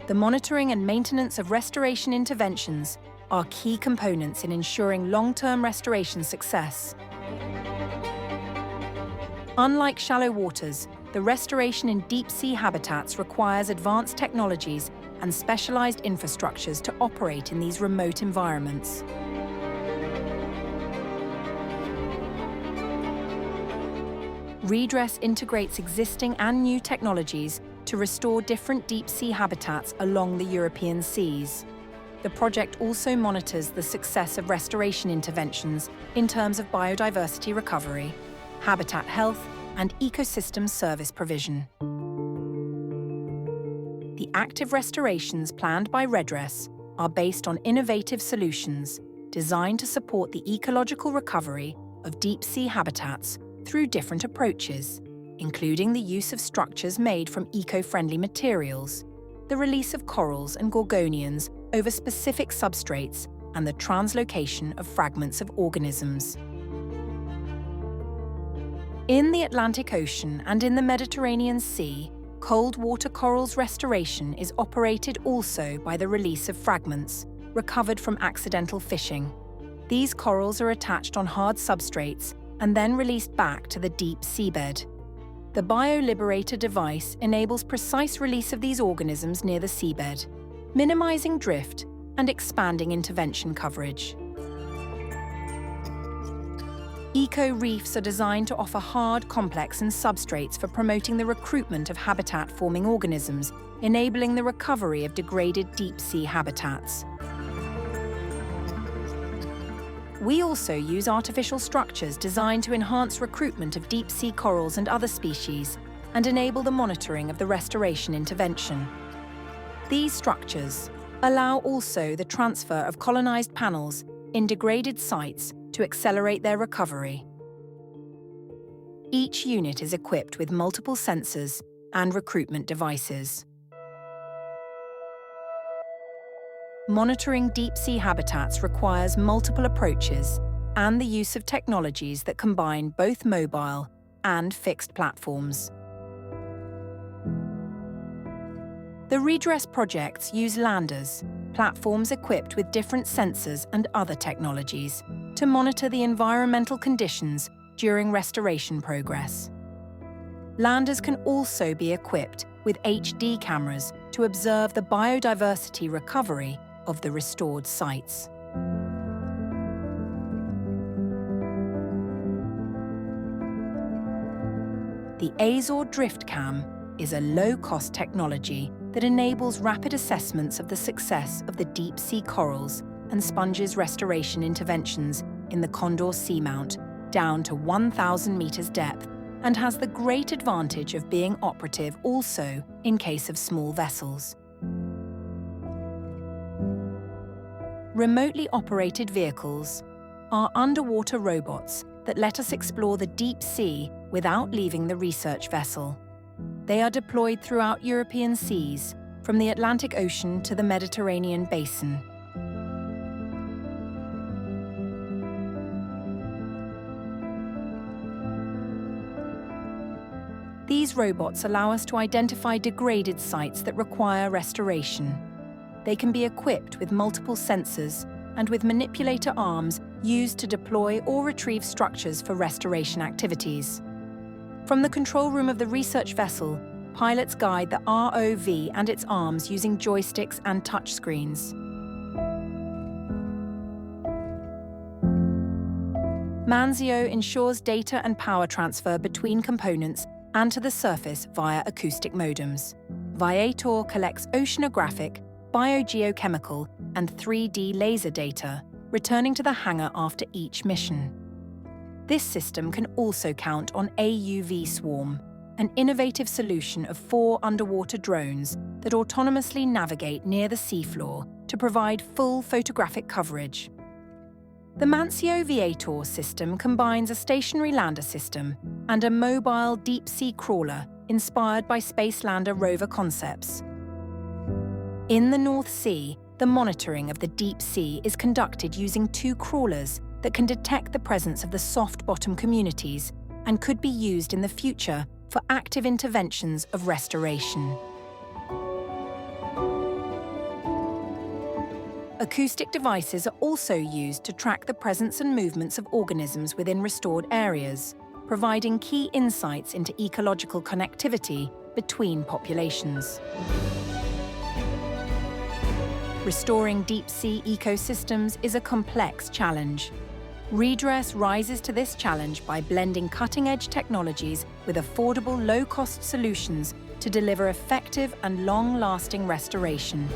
The monitoring and maintenance of restoration interventions are key components in ensuring long-term restoration success. Unlike shallow waters, the restoration in deep-sea habitats requires advanced technologies and specialized infrastructures to operate in these remote environments. Redress integrates existing and new technologies to restore different deep-sea habitats along the European seas. The project also monitors the success of restoration interventions in terms of biodiversity recovery, habitat health, and ecosystem service provision. The active restorations planned by Redress are based on innovative solutions designed to support the ecological recovery of deep-sea habitats through different approaches, including the use of structures made from eco-friendly materials, the release of corals and gorgonians over specific substrates, and the translocation of fragments of organisms. In the Atlantic Ocean and in the Mediterranean Sea, cold water corals restoration is operated also by the release of fragments recovered from accidental fishing. These corals are attached on hard substrates and then released back to the deep seabed. The BioLiberator device enables precise release of these organisms near the seabed, minimizing drift and expanding intervention coverage. Eco-reefs are designed to offer hard, complex and substrates for promoting the recruitment of habitat-forming organisms, enabling the recovery of degraded deep-sea habitats. We also use artificial structures designed to enhance recruitment of deep-sea corals and other species and enable the monitoring of the restoration intervention. These structures allow also the transfer of colonized panels in degraded sites to accelerate their recovery. Each unit is equipped with multiple sensors and recruitment devices. Monitoring deep-sea habitats requires multiple approaches and the use of technologies that combine both mobile and fixed platforms. The Redress projects use landers, platforms equipped with different sensors and other technologies, to monitor the environmental conditions during restoration progress. Landers can also be equipped with HD cameras to observe the biodiversity recovery of the restored sites. The Azor DriftCam is a low-cost technology that enables rapid assessments of the success of the deep-sea corals and sponges restoration interventions in the Condor Seamount down to 1,000 meters depth and has the great advantage of being operative also in case of small vessels. Remotely operated vehicles are underwater robots that let us explore the deep sea without leaving the research vessel. They are deployed throughout European seas, from the Atlantic Ocean to the Mediterranean basin. These robots allow us to identify degraded sites that require restoration. They can be equipped with multiple sensors and with manipulator arms used to deploy or retrieve structures for restoration activities. From the control room of the research vessel, pilots guide the ROV and its arms using joysticks and touchscreens. Manzio ensures data and power transfer between components and to the surface via acoustic modems. Viator collects oceanographic, biogeochemical, and 3D laser data, returning to the hangar after each mission. This system can also count on AUV Swarm, an innovative solution of 4 underwater drones that autonomously navigate near the seafloor to provide full photographic coverage. The Manzio Viator system combines a stationary lander system and a mobile deep-sea crawler inspired by Spacelander rover concepts. In the North Sea, the monitoring of the deep sea is conducted using 2 crawlers that can detect the presence of the soft bottom communities and could be used in the future for active interventions of restoration. Acoustic devices are also used to track the presence and movements of organisms within restored areas, providing key insights into ecological connectivity between populations. Restoring deep-sea ecosystems is a complex challenge. Redress rises to this challenge by blending cutting-edge technologies with affordable, low-cost solutions to deliver effective and long-lasting restoration.